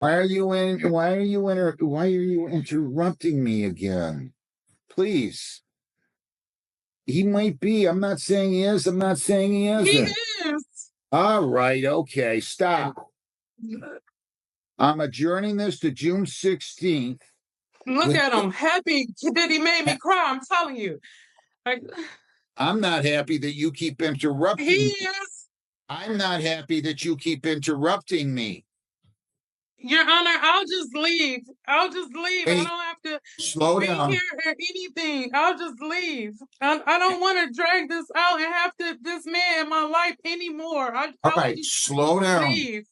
Why are you interrupting me again? Please. He might be. I'm not saying he is. I'm not saying he He isn't. is. All right, okay, stop. I'm adjourning this to June 16th. Look at him. Happy that he made me cry. I'm telling you. I'm not happy that you keep interrupting He me. is. I'm not happy that you keep interrupting me. Your Honor, I'll just leave. I Hey, don't have to slow be down. here or anything. I'll just leave. I don't want to drag this out and have this man in my life anymore. All I will right, just slow down. leave.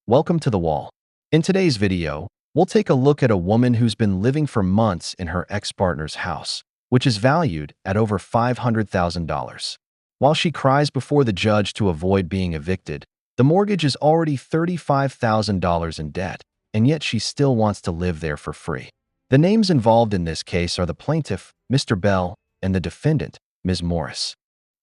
Welcome to The Wall. In today's video, we'll take a look at a woman who's been living for months in her ex-partner's house, which is valued at over $500,000. While she cries before the judge to avoid being evicted, the mortgage is already $35,000 in debt, and yet she still wants to live there for free. The names involved in this case are the plaintiff, Mr. Bell, and the defendant, Ms. Morris.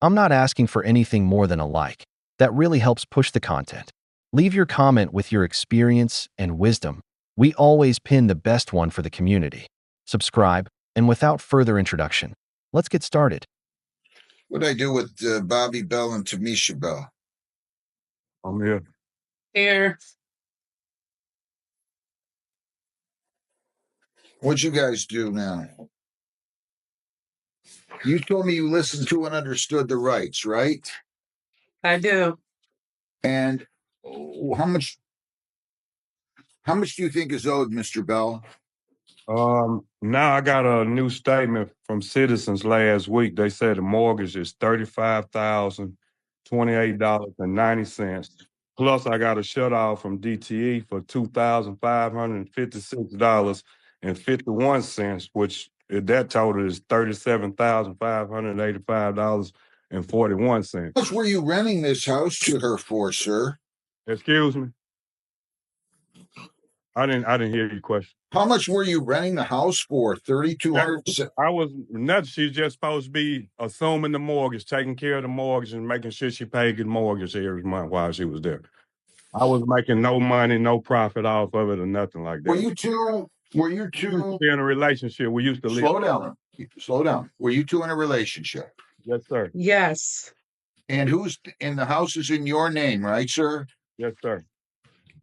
I'm not asking for anything more than a like. That really helps push the content. Leave your comment with your experience and wisdom. We always pin the best one for the community. Subscribe, and without further introduction, let's get started. What'd I do with Bobby Bell and Tamisha Bell? I'm here. Here. What'd you guys do now? You told me you listened to and understood the rights, right? I do. And how much do you think is owed, Mr. Bell? Now I got a new statement from Citizens last week. They said the mortgage is $35,028.90. Plus, I got a shut off from DTE for $2,556.51, which that total is $37,585.41. How much were you renting this house to her for, sir? Excuse me. I didn't hear your question. How much were you renting the house for? $3,200. I was nothing. She's just supposed to be assuming the mortgage, taking care of the mortgage, and making sure she paid the mortgage every month while she was there. I was making no money, no profit off of it, or nothing like that. Were you two be in a relationship? We used to live. Slow down. Were you two in a relationship? Yes, sir. Yes. And the house is in your name, right, sir? Yes, sir.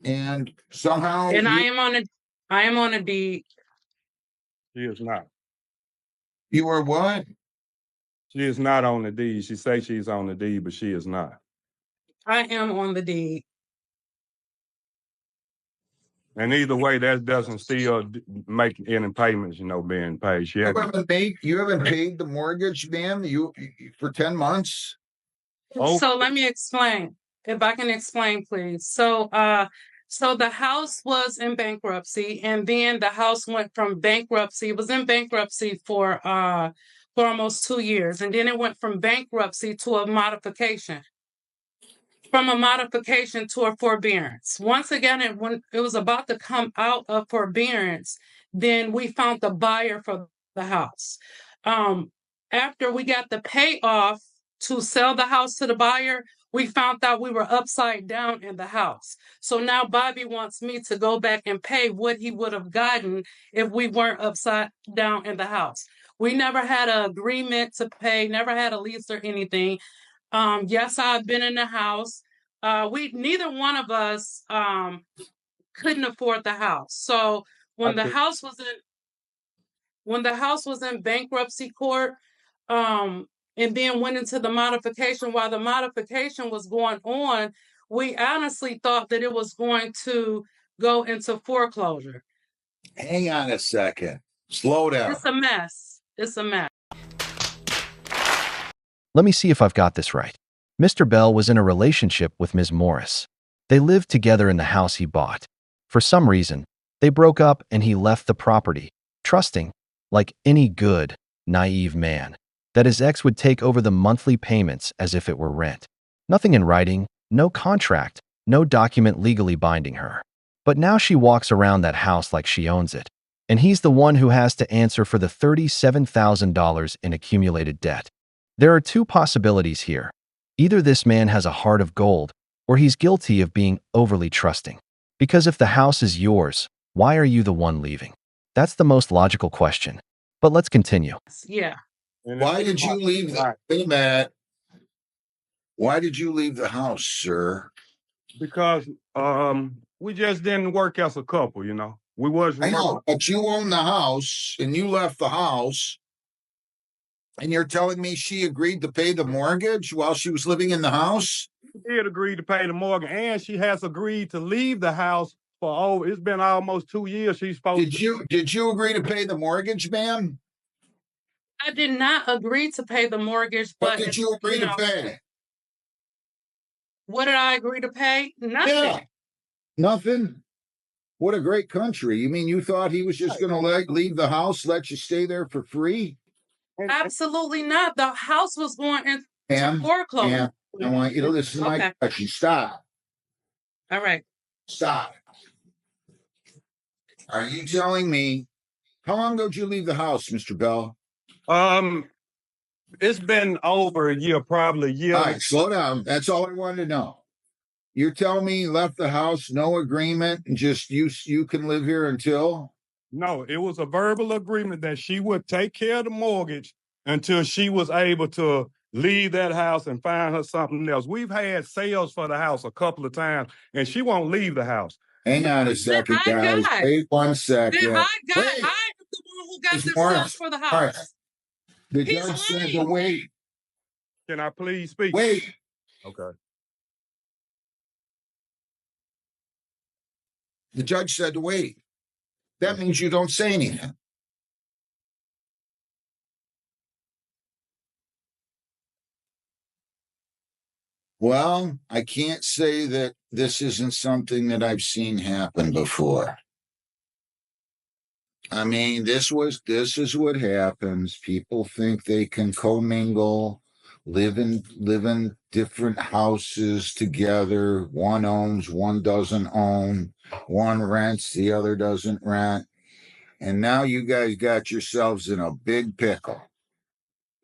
And somehow And I am on a deed. She is not. You are what? She is not on the deed. She says she's on the deed, but she is not. I am on the deed. And either way, that doesn't still make any payments, being paid. You haven't paid the mortgage, ma'am, for 10 months? Oh. So let me explain. If I can explain, please. So the house was in bankruptcy, and then the house went from bankruptcy. It was in bankruptcy for almost 2 years, and then it went from bankruptcy to a modification. From a modification to a forbearance. Once again, when it was about to come out of forbearance, then we found the buyer for the house. After we got the payoff to sell the house to the buyer, we found out we were upside down in the house. So now Bobby wants me to go back and pay what he would have gotten if we weren't upside down in the house. We never had an agreement to pay, never had a lease or anything. Yes, I've been in the house. Neither one of us couldn't afford the house. So when the house was in bankruptcy court, and then went into the modification, while the modification was going on, we honestly thought that it was going to go into foreclosure. Hang on a second. Slow down. It's a mess. It's a mess. Let me see if I've got this right. Mr. Bell was in a relationship with Ms. Morris. They lived together in the house he bought. For some reason, they broke up and he left the property, trusting, like any good, naive man, that his ex would take over the monthly payments as if it were rent. Nothing in writing, no contract, no document legally binding her. But now she walks around that house like she owns it, and he's the one who has to answer for the $37,000 in accumulated debt. There are two possibilities here. Either this man has a heart of gold, or he's guilty of being overly trusting. Because if the house is yours, why are you the one leaving? That's the most logical question. But let's continue. Yeah. Why did you leave the, wait a minute. Why did you leave the house, sir? Because we just didn't work as a couple, you know. We wasn't I know, working. but you own the house and you left the house, and you're telling me she agreed to pay the mortgage while she was living in the house? She did agree to pay the mortgage, and she has agreed to leave the house for it's been almost 2 years. She's supposed Did you agree to pay the mortgage, ma'am? I did not agree to pay the mortgage, What but did you agree to pay? what did I agree to pay? Nothing. Yeah. Nothing. What a great country. You mean you thought he was just going to leave the house, let you stay there for free? Absolutely not. The house was going into foreclosure. I want you to listen to my question. Stop. All right. Stop. Are you telling me, how long ago did you leave the house, Mr. Bell? It's been over a year, probably a year. All right, slow down. That's all I wanted to know. You're telling me you left the house, no agreement, and just you can live here until? No, it was a verbal agreement that she would take care of the mortgage until she was able to leave that house and find her something else. We've had sales for the house a couple of times, and she won't leave the house. Hang on a second, guys. Wait 1 second. I am the one who got the sales for the house. All right. The judge said to wait. Can I please speak? Wait. Okay. The judge said to wait. That means you don't say anything. Well, I can't say that this isn't something that I've seen happen before. I mean, this is what happens. People think they can commingle, live in different houses together. One owns, one doesn't own. One rents, the other doesn't rent. And now you guys got yourselves in a big pickle.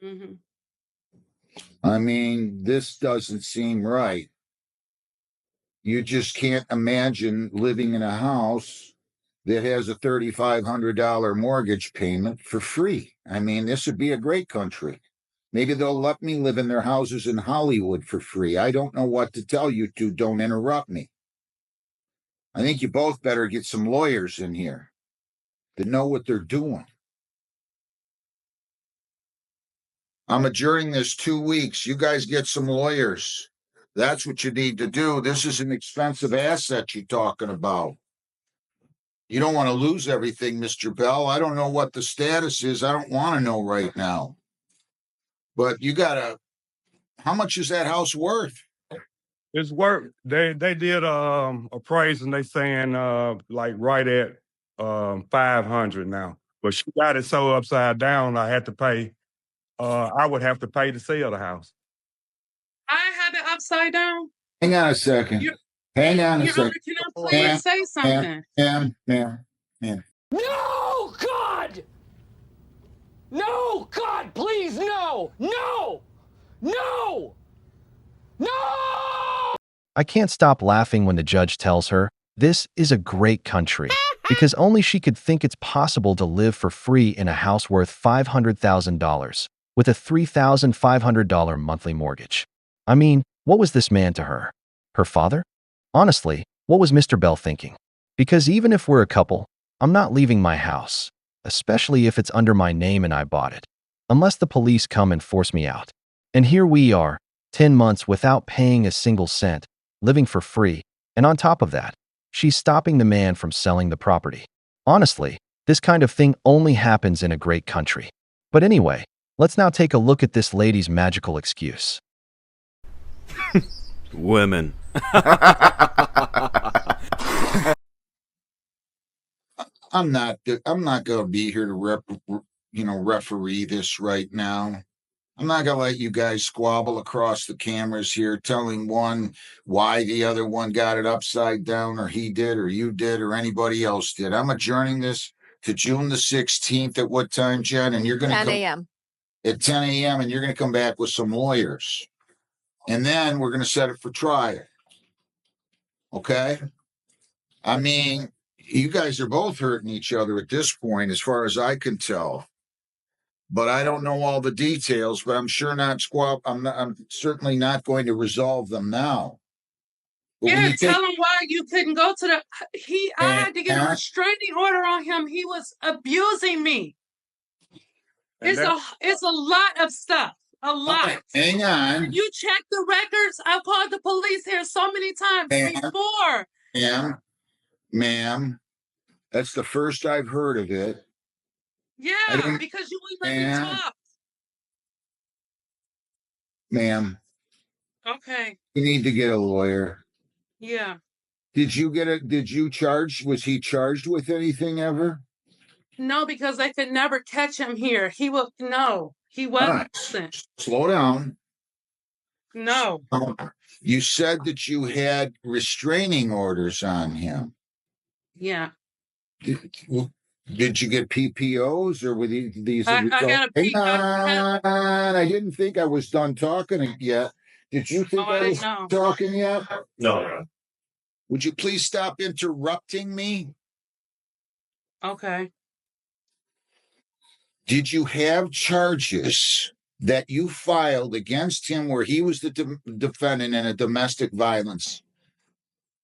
Mm-hmm. I mean, this doesn't seem right. You just can't imagine living in a house that has a $3,500 mortgage payment for free. I mean, this would be a great country. Maybe they'll let me live in their houses in Hollywood for free. I don't know what to tell you two. Don't interrupt me. I think you both better get some lawyers in here that know what they're doing. I'm adjourning this 2 weeks. You guys get some lawyers. That's what you need to do. This is an expensive asset you're talking about. You don't want to lose everything, Mr. Bell. I don't know what the status is. I don't want to know right now. But you gotta, how much is that house worth? It's worth, they did appraise and they saying like right at 500 now. But she got it so upside down I had to pay I would have to pay to sell the house. I had it upside down. Hang on a second. Hang on a second. Can I please say something? Ma'am. No, God! No, God, please, no! No! No! No! I can't stop laughing when the judge tells her, this is a great country, because only she could think it's possible to live for free in a house worth $500,000 with a $3,500 monthly mortgage. I mean, what was this man to her? Her father? Honestly, what was Mr. Bell thinking? Because even if we're a couple, I'm not leaving my house, especially if it's under my name and I bought it, unless the police come and force me out. And here we are, 10 months without paying a single cent, living for free, and on top of that, she's stopping the man from selling the property. Honestly, this kind of thing only happens in a great country. But anyway, let's now take a look at this lady's magical excuse. Women. I'm not going to be here to referee this right now. I'm not going to let you guys squabble across the cameras here, telling one why the other one got it upside down, or he did, or you did, or anybody else did. I'm adjourning this to June the 16th at what time, Jen? And you're going to 10 a.m. at 10 a.m. and you're going to come back with some lawyers. And then we're going to set it for trial. Okay? I mean, you guys are both hurting each other at this point, as far as I can tell. But I don't know all the details, but I'm sure not I'm certainly not going to resolve them now. But when Yeah, you tell take, him why you couldn't go to the. I had to get a restraining order on him. He was abusing me. And It's a lot of stuff. A lot. hang on, You check the records. I've called the police here so many times before. ma'am, that's the first I've heard of it. Yeah, because you wouldn't let me talk. Ma'am, Okay. you need to get a lawyer. Yeah. Did you charge? Was he charged with anything ever? No, because they could never catch him here. He wasn't. Right. Slow down. No. You said that you had restraining orders on him. Yeah. Did you get PPOs or were these? I got a Hang on. I didn't think I was done talking yet. Did you think I was talking yet? No. Would you please stop interrupting me? Okay. Did you have charges that you filed against him where he was the defendant in a domestic violence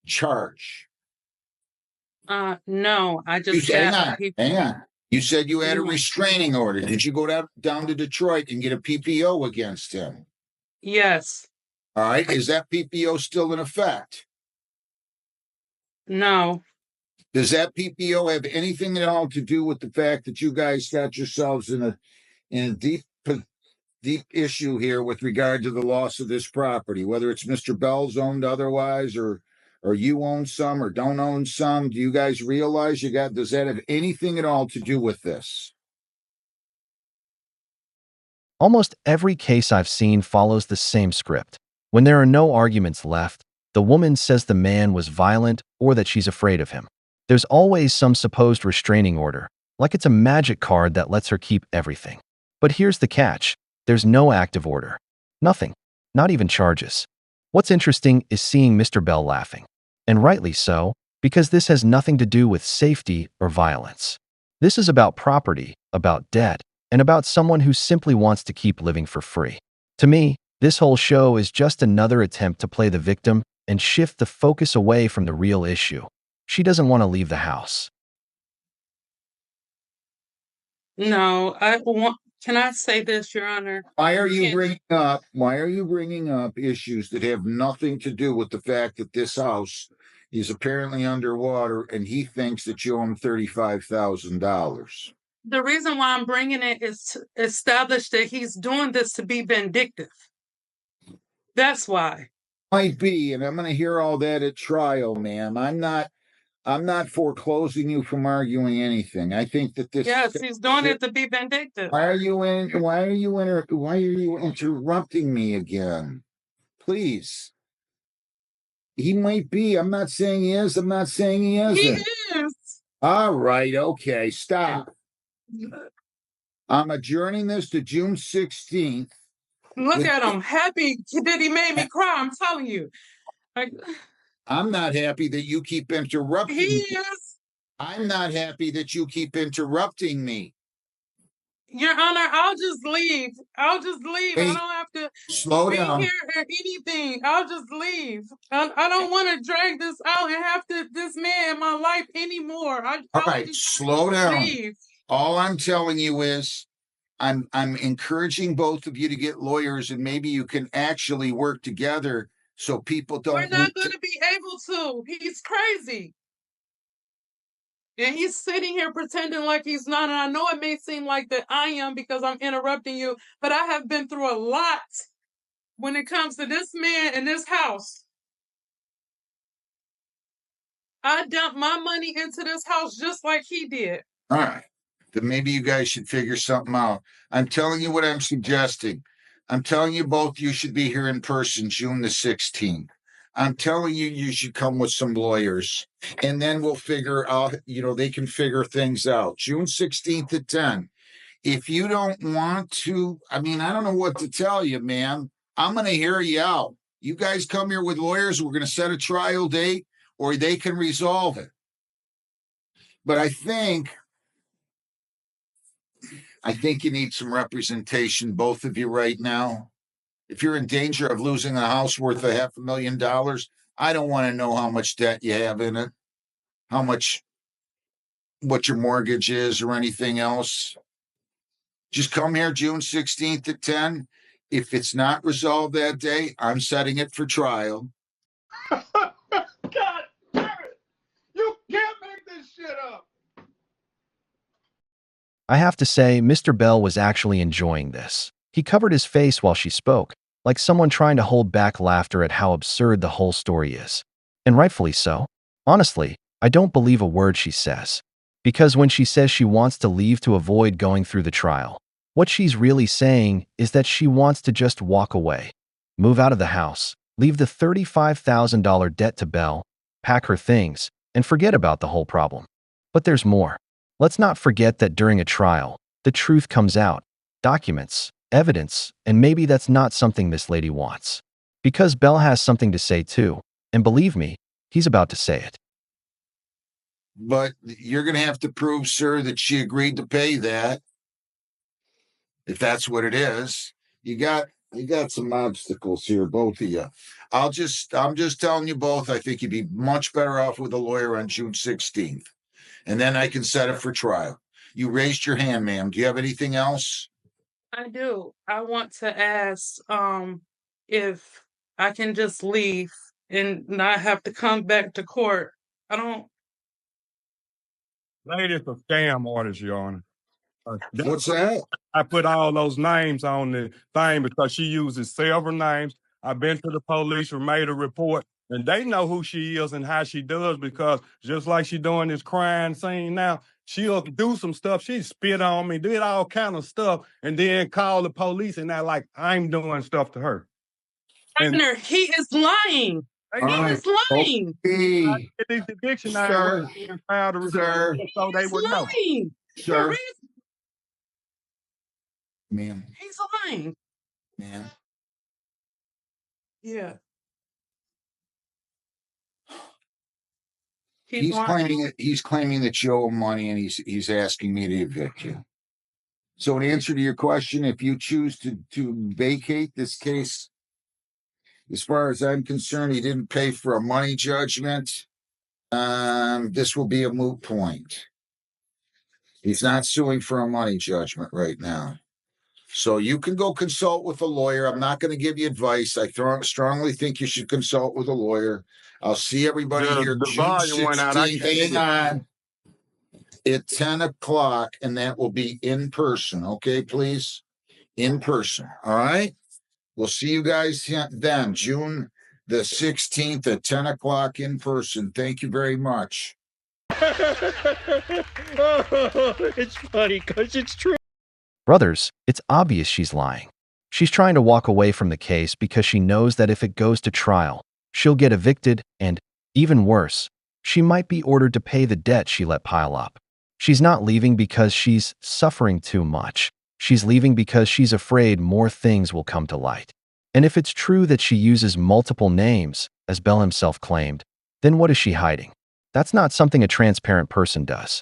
charge? No, I just hang on. You said you had a restraining order. Did you go down to Detroit and get a PPO against him? Yes. All right. Is that PPO still in effect? No. Does that PPO have anything at all to do with the fact that you guys got yourselves in a deep issue here with regard to the loss of this property, whether it's Mr. Bell's owned otherwise or you own some or don't own some? Do you guys realize does that have anything at all to do with this? Almost every case I've seen follows the same script. When there are no arguments left, the woman says the man was violent or that she's afraid of him. There's always some supposed restraining order, like it's a magic card that lets her keep everything. But here's the catch. There's no active order. Nothing. Not even charges. What's interesting is seeing Mr. Bell laughing. And rightly so, because this has nothing to do with safety or violence. This is about property, about debt, and about someone who simply wants to keep living for free. To me, this whole show is just another attempt to play the victim and shift the focus away from the real issue. She doesn't want to leave the house. No, can I say this, Your Honor? Why are you bringing up issues that have nothing to do with the fact that this house is apparently underwater and he thinks that you owe him $35,000? The reason why I'm bringing it is to establish that he's doing this to be vindictive. That's why. Might be, and I'm going to hear all that at trial, ma'am. I'm not foreclosing you from arguing anything. I think that this. Yes, he's doing it to be vindictive. Why are you interrupting me again? Please. He might be. I'm not saying he is. I'm not saying he isn't. He is. All right. Okay. Stop. I'm adjourning this to June 16th. Look at him. Happy that he made me cry. I'm telling you. I'm not happy that you keep interrupting me. He is. I'm not happy that you keep interrupting me. Your Honor, I'll just leave. I don't have to slow down. Here or anything. I'll just leave. I don't want to drag this out and have this man in my life anymore. All right, slow down. Leave. All I'm telling you is I'm encouraging both of you to get lawyers, and maybe you can actually work together so people don't. We're not going to be able to. He's crazy. And he's sitting here pretending like he's not. And I know it may seem like that I am because I'm interrupting you, but I have been through a lot when it comes to this man in this house. I dumped my money into this house just like he did. All right. Then maybe you guys should figure something out. I'm telling you what I'm suggesting. I'm telling you both you should be here in person June the 16th. I'm telling you should come with some lawyers. And then we'll figure out, they can figure things out. June 16th at 10. If you don't want to, I mean, I don't know what to tell you, man. I'm going to hear you out. You guys come here with lawyers. We're going to set a trial date, or they can resolve it. But I think you need some representation, both of you, right now. If you're in danger of losing a house worth $500,000, I don't want to know how much debt you have in it, how much, what your mortgage is, or anything else. Just come here June 16th at 10. If it's not resolved that day, I'm setting it for trial. God damn it! You can't make this shit up! I have to say, Mr. Bell was actually enjoying this. He covered his face while she spoke, like someone trying to hold back laughter at how absurd the whole story is. And rightfully so. Honestly, I don't believe a word she says. Because when she says she wants to leave to avoid going through the trial, what she's really saying is that she wants to just walk away, move out of the house, leave the $35,000 debt to Bell, pack her things, and forget about the whole problem. But there's more. Let's not forget that during a trial, the truth comes out. Documents, evidence, and maybe that's not something this lady wants. Because Bell has something to say too, and believe me, he's about to say it. But you're going to have to prove, sir, that she agreed to pay that. If that's what it is, you got some obstacles here, both of you. I'm just telling you both, I think you'd be much better off with a lawyer on June 16th. And then I can set it for trial. You raised your hand, ma'am. Do you have anything else? I do. I want to ask if I can just leave and not have to come back to court. I don't. Lady, it's a scam artist, Your Honor. What's that? I put all those names on the thing because she uses several names. I've been to the police and made a report, and they know who she is and how she does, because just like she doing this crime scene now, she'll do some stuff. She spit on me, did all kind of stuff, and then call the police and act like I'm doing stuff to her. And Governor, he is lying. they All He right. is lying. Okay. get these dictionary Sir. and file the Sir. report so they He's would know. lying. Sir. Ma'am. He's lying. Ma'am. Yeah. He's lying. claiming that you owe him money, and he's asking me to evict you. So in answer to your question, if you choose to vacate this case, as far as I'm concerned, he didn't pay for a money judgment. This will be a moot point. He's not suing for a money judgment right now. So you can go consult with a lawyer. I'm not going to give you advice. I strongly think you should consult with a lawyer. I'll see everybody here The June volume went out. 16th. Hang on. At 10 o'clock, and that will be in person. Okay, please? In person. All right? We'll see you guys then, June the 16th at 10 o'clock in person. Thank you very much. It's funny because it's true. Brothers, it's obvious she's lying. She's trying to walk away from the case because she knows that if it goes to trial, she'll get evicted and, even worse, she might be ordered to pay the debt she let pile up. She's not leaving because she's suffering too much. She's leaving because she's afraid more things will come to light. And if it's true that she uses multiple names, as Bell himself claimed, then what is she hiding? That's not something a transparent person does.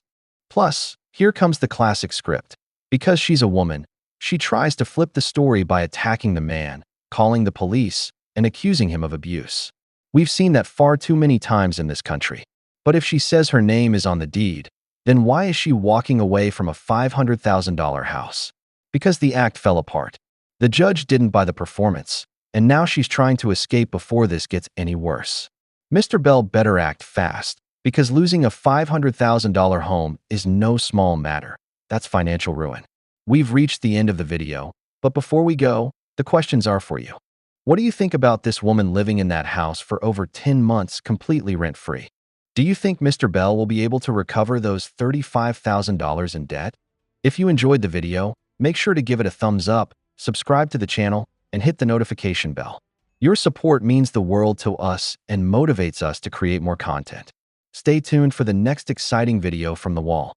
Plus, here comes the classic script. Because she's a woman, she tries to flip the story by attacking the man, calling the police, and accusing him of abuse. We've seen that far too many times in this country. But if she says her name is on the deed, then why is she walking away from a $500,000 house? Because the act fell apart. The judge didn't buy the performance, and now she's trying to escape before this gets any worse. Mr. Bell better act fast, because losing a $500,000 home is no small matter. That's financial ruin. We've reached the end of the video, but before we go, the questions are for you. What do you think about this woman living in that house for over 10 months completely rent-free? Do you think Mr. Bell will be able to recover those $35,000 in debt? If you enjoyed the video, make sure to give it a thumbs up, subscribe to the channel, and hit the notification bell. Your support means the world to us and motivates us to create more content. Stay tuned for the next exciting video from the wall.